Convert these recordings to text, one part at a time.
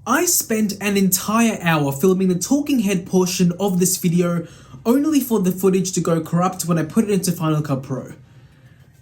I spent an entire hour filming the talking head portion of this video only for the footage to go corrupt when I put it into Final Cut Pro.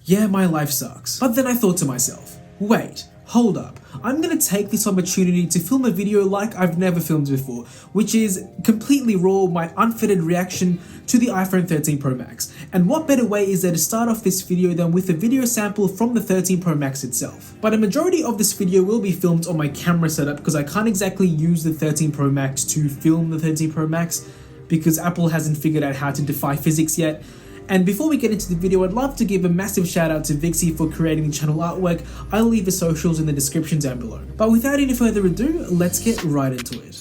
Yeah, my life sucks. But then I thought to myself, wait, hold up. I'm gonna take this opportunity to film a video like I've never filmed before, which is completely raw, my unfettered reaction to the iPhone 13 Pro Max. And what better way is there to start off this video than with a video sample from the 13 Pro Max itself. But a majority of this video will be filmed on my camera setup because I can't exactly use the 13 Pro Max to film the 13 Pro Max because Apple hasn't figured out how to defy physics yet. And before we get into the video, I'd love to give a massive shout out to Viixy for creating the channel artwork. I'll leave the socials in the description down below. But without any further ado, let's get right into it.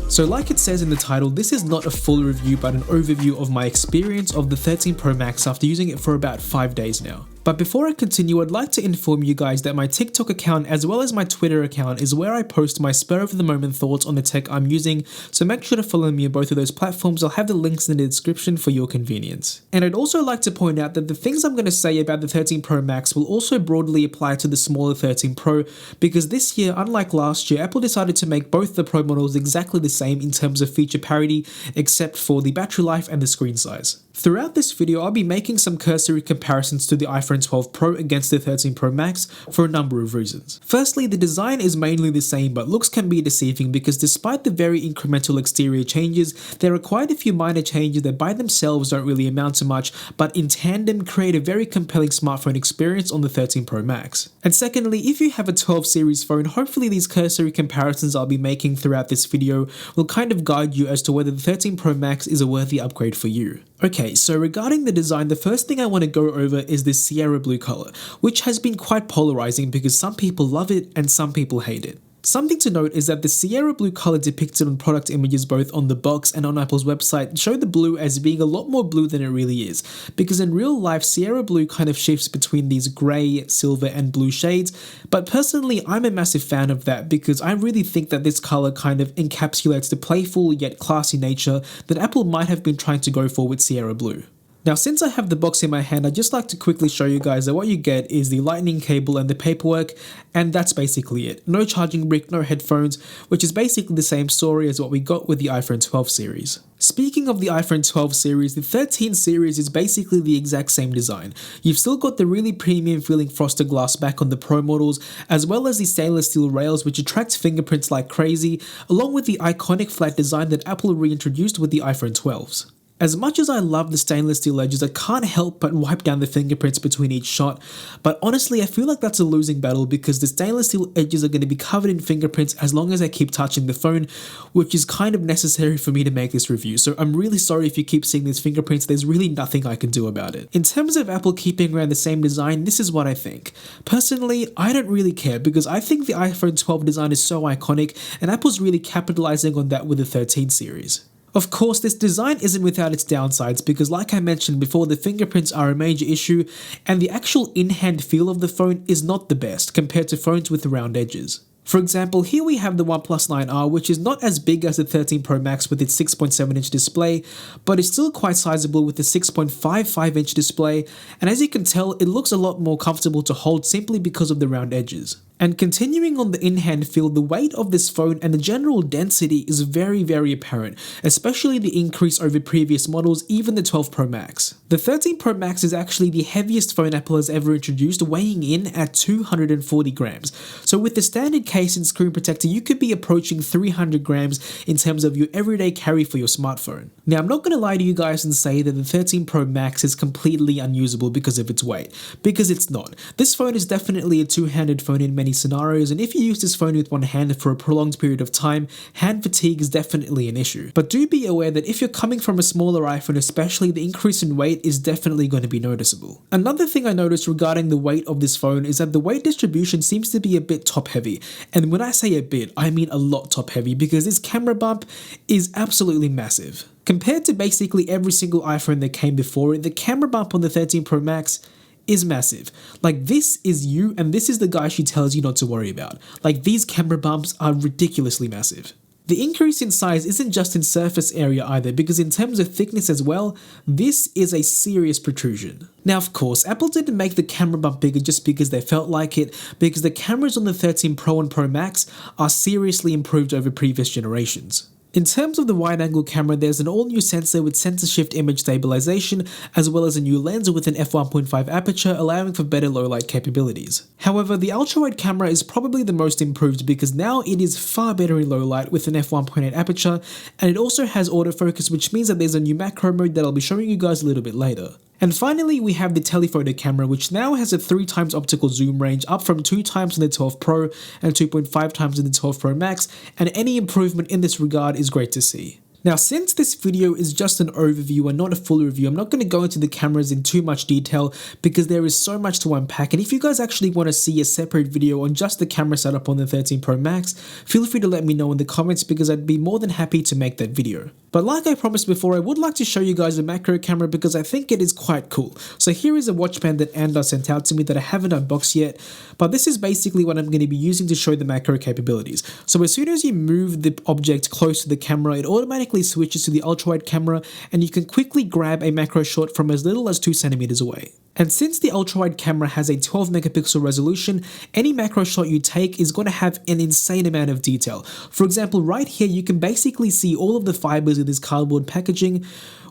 So like it says in the title, this is not a full review but an overview of my experience of the 13 Pro Max after using it for about 5 days now. But before I continue, I'd like to inform you guys that my TikTok account as well as my Twitter account is where I post my spur of the moment thoughts on the tech I'm using, so make sure to follow me on both of those platforms. I'll have the links in the description for your convenience. And I'd also like to point out that the things I'm going to say about the 13 Pro Max will also broadly apply to the smaller 13 Pro, because this year, unlike last year, Apple decided to make both the Pro models exactly the same in terms of feature parity, except for the battery life and the screen size. Throughout this video, I'll be making some cursory comparisons to the iPhone 12 Pro against the 13 Pro Max for a number of reasons. Firstly, the design is mainly the same, but looks can be deceiving because despite the very incremental exterior changes, there are quite a few minor changes that by themselves don't really amount to much, but in tandem create a very compelling smartphone experience on the 13 Pro Max. And secondly, if you have a 12 series phone, hopefully these cursory comparisons I'll be making throughout this video will kind of guide you as to whether the 13 Pro Max is a worthy upgrade for you. Okay, so regarding the design, the first thing I want to go over is this Sierra blue color, which has been quite polarizing because some people love it and some people hate it. Something to note is that the Sierra blue color depicted on product images both on the box and on Apple's website show the blue as being a lot more blue than it really is, because in real life Sierra blue kind of shifts between these grey, silver and blue shades, but personally I'm a massive fan of that because I really think that this color kind of encapsulates the playful yet classy nature that Apple might have been trying to go for with Sierra blue. Now, since I have the box in my hand, I'd just like to quickly show you guys that what you get is the lightning cable and the paperwork, and that's basically it. No charging brick, no headphones, which is basically the same story as what we got with the iPhone 12 series. Speaking of the iPhone 12 series, the 13 series is basically the exact same design. You've still got the really premium feeling frosted glass back on the Pro models, as well as the stainless steel rails which attract fingerprints like crazy, along with the iconic flat design that Apple reintroduced with the iPhone 12s. As much as I love the stainless steel edges, I can't help but wipe down the fingerprints between each shot, but honestly I feel like that's a losing battle because the stainless steel edges are going to be covered in fingerprints as long as I keep touching the phone, which is kind of necessary for me to make this review, so I'm really sorry if you keep seeing these fingerprints. There's really nothing I can do about it. In terms of Apple keeping around the same design, this is what I think. Personally, I don't really care because I think the iPhone 12 design is so iconic and Apple's really capitalizing on that with the 13 series. Of course, this design isn't without its downsides because like I mentioned before, the fingerprints are a major issue and the actual in-hand feel of the phone is not the best compared to phones with round edges. For example, here we have the OnePlus 9R, which is not as big as the 13 Pro Max with its 6.7-inch display, but it's still quite sizable with the 6.55-inch display, and as you can tell, it looks a lot more comfortable to hold simply because of the round edges. And continuing on the in-hand feel, the weight of this phone and the general density is very apparent, especially the increase over previous models, even the 12 Pro Max. The 13 Pro Max is actually the heaviest phone Apple has ever introduced, weighing in at 240 grams. So with the standard case and screen protector, you could be approaching 300 grams in terms of your everyday carry for your smartphone. Now, I'm not going to lie to you guys and say that the 13 Pro Max is completely unusable because of its weight, because it's not. This phone is definitely a two-handed phone in many scenarios, and if you use this phone with one hand for a prolonged period of time, hand fatigue is definitely an issue. But do be aware that if you're coming from a smaller iPhone especially, the increase in weight is definitely going to be noticeable. Another thing I noticed regarding the weight of this phone is that the weight distribution seems to be a bit top heavy, and when I say a bit, I mean a lot top heavy because this camera bump is absolutely massive. Compared to basically every single iPhone that came before it, the camera bump on the 13 Pro Max is massive. Like, this is you, and this is the guy she tells you not to worry about. Like, these camera bumps are ridiculously massive. The increase in size isn't just in surface area either, because in terms of thickness as well, this is a serious protrusion. Now, of course, Apple didn't make the camera bump bigger just because they felt like it, because the cameras on the 13 Pro and Pro Max are seriously improved over previous generations. In terms of the wide-angle camera, there's an all-new sensor with sensor shift image stabilization, as well as a new lens with an f1.5 aperture, allowing for better low-light capabilities. However, the ultra-wide camera is probably the most improved because now it is far better in low light with an f1.8 aperture, and it also has autofocus, which means that there's a new macro mode that I'll be showing you guys a little bit later. And finally, we have the telephoto camera, which now has a 3x optical zoom range, up from 2x in the 12 Pro and 2.5x in the 12 Pro Max, and any improvement in this regard is great to see. Now, since this video is just an overview and not a full review, I'm not going to go into the cameras in too much detail because there is so much to unpack, and if you guys actually want to see a separate video on just the camera setup on the 13 Pro Max, feel free to let me know in the comments because I'd be more than happy to make that video. But like I promised before, I would like to show you guys a macro camera because I think it is quite cool. So here is a watch band that Anda sent out to me that I haven't unboxed yet, but this is basically what I'm going to be using to show the macro capabilities. So as soon as you move the object close to the camera, it automatically switches to the ultra-wide camera, and you can quickly grab a macro shot from as little as 2 centimeters away. And since the ultra-wide camera has a 12 megapixel resolution, any macro shot you take is going to have an insane amount of detail. For example, right here you can basically see all of the fibers in this cardboard packaging,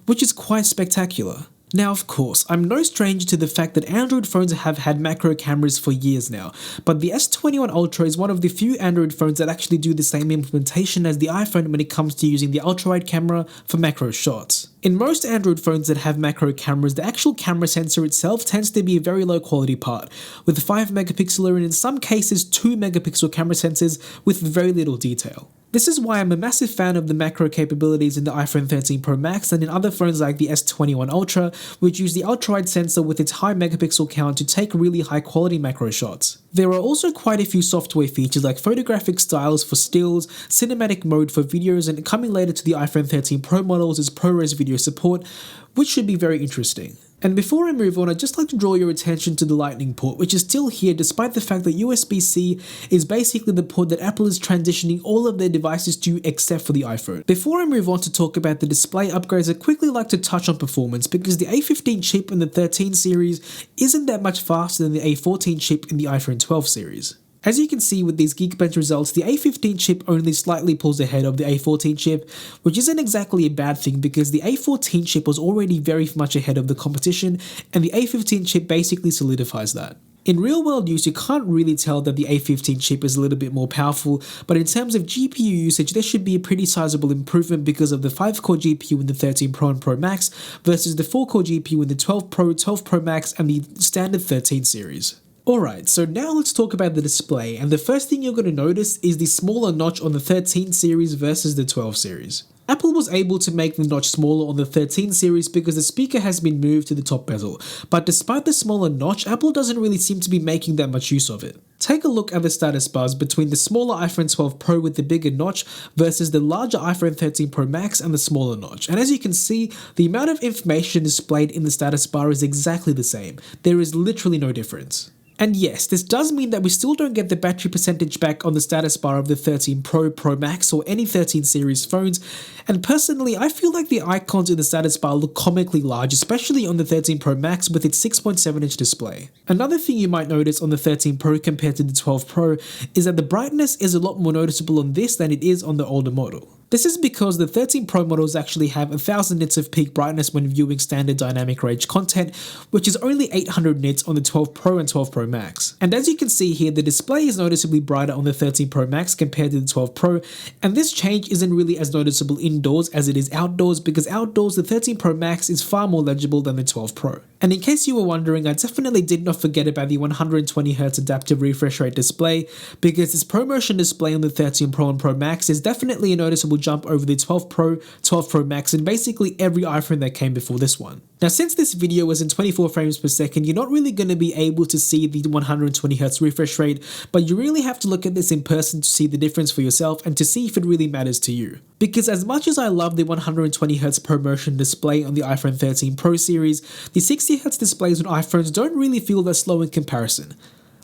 which is quite spectacular. Now, of course, I'm no stranger to the fact that Android phones have had macro cameras for years now, but the S21 Ultra is one of the few Android phones that actually do the same implementation as the iPhone when it comes to using the ultra-wide camera for macro shots. In most Android phones that have macro cameras, the actual camera sensor itself tends to be a very low quality part, with 5 megapixel and in some cases 2 megapixel camera sensors with very little detail. This is why I'm a massive fan of the macro capabilities in the iPhone 13 Pro Max and in other phones like the S21 Ultra, which use the ultra-wide sensor with its high megapixel count to take really high quality macro shots. There are also quite a few software features like photographic styles for stills, cinematic mode for videos, and coming later to the iPhone 13 Pro models is ProRes video support, which should be very interesting. And before I move on, I'd just like to draw your attention to the Lightning port, which is still here despite the fact that USB-C is basically the port that Apple is transitioning all of their devices to except for the iPhone. Before I move on to talk about the display upgrades, I'd quickly like to touch on performance because the A15 chip in the 13 series isn't that much faster than the A14 chip in the iPhone 12 series. As you can see with these Geekbench results, the A15 chip only slightly pulls ahead of the A14 chip, which isn't exactly a bad thing because the A14 chip was already very much ahead of the competition, and the A15 chip basically solidifies that. In real world use, you can't really tell that the A15 chip is a little bit more powerful, but in terms of GPU usage, there should be a pretty sizable improvement because of the 5-core GPU in the 13 Pro and Pro Max versus the 4-core GPU in the 12 Pro, 12 Pro Max, and the standard 13 series. Alright, so now let's talk about the display, and the first thing you're going to notice is the smaller notch on the 13 series versus the 12 series. Apple was able to make the notch smaller on the 13 series because the speaker has been moved to the top bezel, but despite the smaller notch, Apple doesn't really seem to be making that much use of it. Take a look at the status bars between the smaller iPhone 12 Pro with the bigger notch versus the larger iPhone 13 Pro Max and the smaller notch, and as you can see, the amount of information displayed in the status bar is exactly the same. There is literally no difference. And yes, this does mean that we still don't get the battery percentage back on the status bar of the 13 Pro, Pro Max, or any 13 series phones, and personally I feel like the icons in the status bar look comically large, especially on the 13 Pro Max with its 6.7-inch display. Another thing you might notice on the 13 Pro compared to the 12 Pro is that the brightness is a lot more noticeable on this than it is on the older model. This is because the 13 Pro models actually have 1000 nits of peak brightness when viewing standard dynamic range content, which is only 800 nits on the 12 Pro and 12 Pro Max. And as you can see here, the display is noticeably brighter on the 13 Pro Max compared to the 12 Pro, and this change isn't really as noticeable indoors as it is outdoors because outdoors the 13 Pro Max is far more legible than the 12 Pro. And in case you were wondering, I definitely did not forget about the 120Hz adaptive refresh rate display because this ProMotion display on the 13 Pro and Pro Max is definitely a noticeable jump over the 12 Pro, 12 Pro Max, and basically every iPhone that came before this one. Now, since this video was in 24 frames per second, you're not really going to be able to see the 120Hz refresh rate, but you really have to look at this in person to see the difference for yourself and to see if it really matters to you. because as much as I love the 120Hz ProMotion display on the iPhone 13 Pro series, the 60Hz displays on iPhones don't really feel that slow in comparison.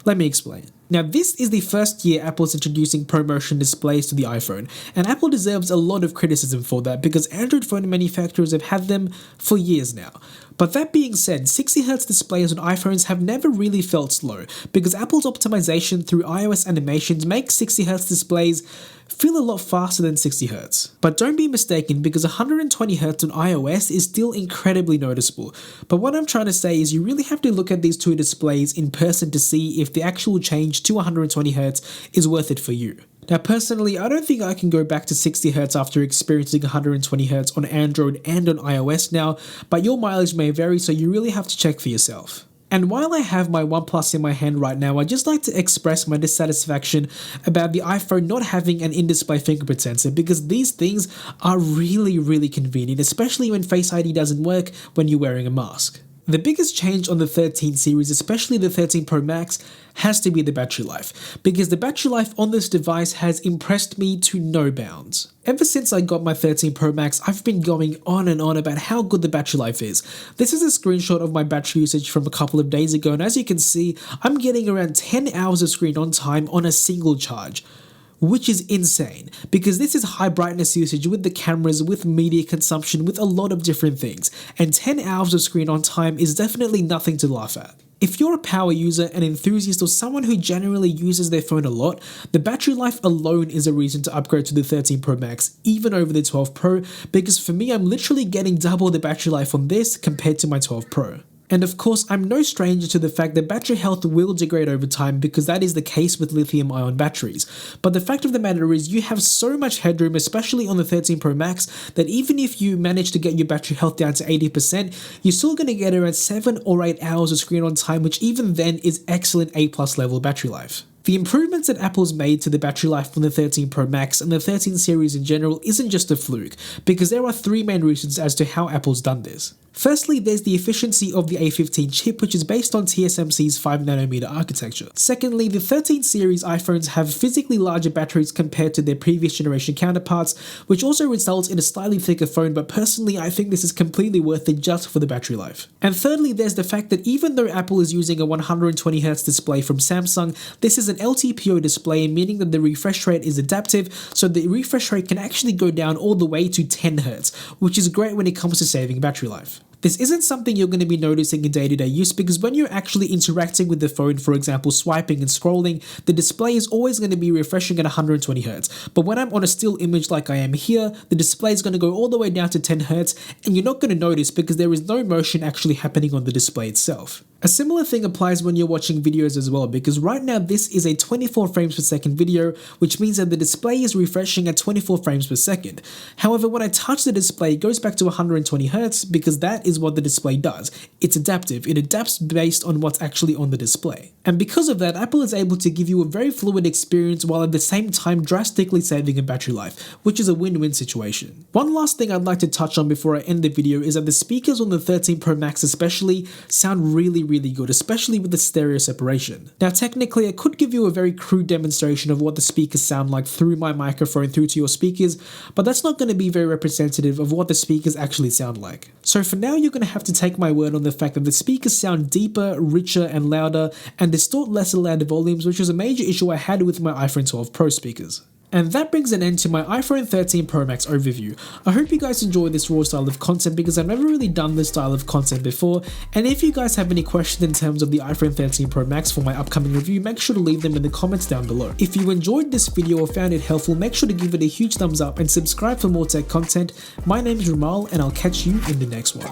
Let me explain. Now, this is the first year Apple's introducing ProMotion displays to the iPhone, and Apple deserves a lot of criticism for that because Android phone manufacturers have had them for years now. But that being said, 60Hz displays on iPhones have never really felt slow because Apple's optimization through iOS animations makes 60Hz displays feel a lot faster than 60Hz. But don't be mistaken because 120Hz on iOS is still incredibly noticeable. But what I'm trying to say is you really have to look at these two displays in person to see if the actual change to 120Hz is worth it for you. Now personally, I don't think I can go back to 60Hz after experiencing 120Hz on Android and on iOS now, but your mileage may vary, so you really have to check for yourself. And while I have my OnePlus in my hand right now, I'd just like to express my dissatisfaction about the iPhone not having an in-display fingerprint sensor because these things are really convenient, especially when Face ID doesn't work when you're wearing a mask. The biggest change on the 13 series, especially the 13 Pro Max, has to be the battery life, because the battery life on this device has impressed me to no bounds. Ever since I got my 13 Pro Max, I've been going on and on about how good the battery life is. This is a screenshot of my battery usage from a couple of days ago, and as you can see, I'm getting around 10 hours of screen on time on a single charge. Which is insane, because this is high brightness usage with the cameras, with media consumption, with a lot of different things, and 10 hours of screen on time is definitely nothing to laugh at. If you're a power user, an enthusiast, or someone who generally uses their phone a lot, the battery life alone is a reason to upgrade to the 13 Pro Max, even over the 12 Pro, because for me I'm literally getting double the battery life on this compared to my 12 Pro. And of course, I'm no stranger to the fact that battery health will degrade over time because that is the case with lithium-ion batteries. But the fact of the matter is you have so much headroom, especially on the 13 Pro Max, that even if you manage to get your battery health down to 80%, you're still going to get around 7 or 8 hours of screen on time, which even then is excellent A+ level battery life. The improvements that Apple's made to the battery life on the 13 Pro Max and the 13 series in general isn't just a fluke, because there are 3 main reasons as to how Apple's done this. Firstly, there's the efficiency of the A15 chip, which is based on TSMC's 5nm architecture. Secondly, the 13 series iPhones have physically larger batteries compared to their previous generation counterparts, which also results in a slightly thicker phone, but personally I think this is completely worth it just for the battery life. And thirdly, there's the fact that even though Apple is using a 120Hz display from Samsung, this is an LTPO display, meaning that the refresh rate is adaptive, so the refresh rate can actually go down all the way to 10Hz, which is great when it comes to saving battery life. This isn't something you're going to be noticing in day-to-day use because when you're actually interacting with the phone, for example swiping and scrolling, the display is always going to be refreshing at 120Hz. But when I'm on a still image like I am here, the display is going to go all the way down to 10Hz and you're not going to notice because there is no motion actually happening on the display itself. A similar thing applies when you're watching videos as well, because right now this is a 24 frames per second video, which means that the display is refreshing at 24 frames per second. However, when I touch the display, it goes back to 120Hz because that is what the display does. It's adaptive. It adapts based on what's actually on the display. And because of that, Apple is able to give you a very fluid experience while at the same time drastically saving in battery life, which is a win-win situation. One last thing I'd like to touch on before I end the video is that the speakers on the 13 Pro Max especially sound really good, especially with the stereo separation. Now technically I could give you a very crude demonstration of what the speakers sound like through my microphone through to your speakers, but that's not going to be very representative of what the speakers actually sound like. So for now you're going to have to take my word on the fact that the speakers sound deeper, richer and louder and distort lesser louder volumes, which was a major issue I had with my iPhone 12 Pro speakers. And that brings an end to my iPhone 13 Pro Max overview. I hope you guys enjoyed this raw style of content because I've never really done this style of content before, and if you guys have any questions in terms of the iPhone 13 Pro Max for my upcoming review, make sure to leave them in the comments down below. If you enjoyed this video or found it helpful, make sure to give it a huge thumbs up and subscribe for more tech content. My name is Ramal and I'll catch you in the next one.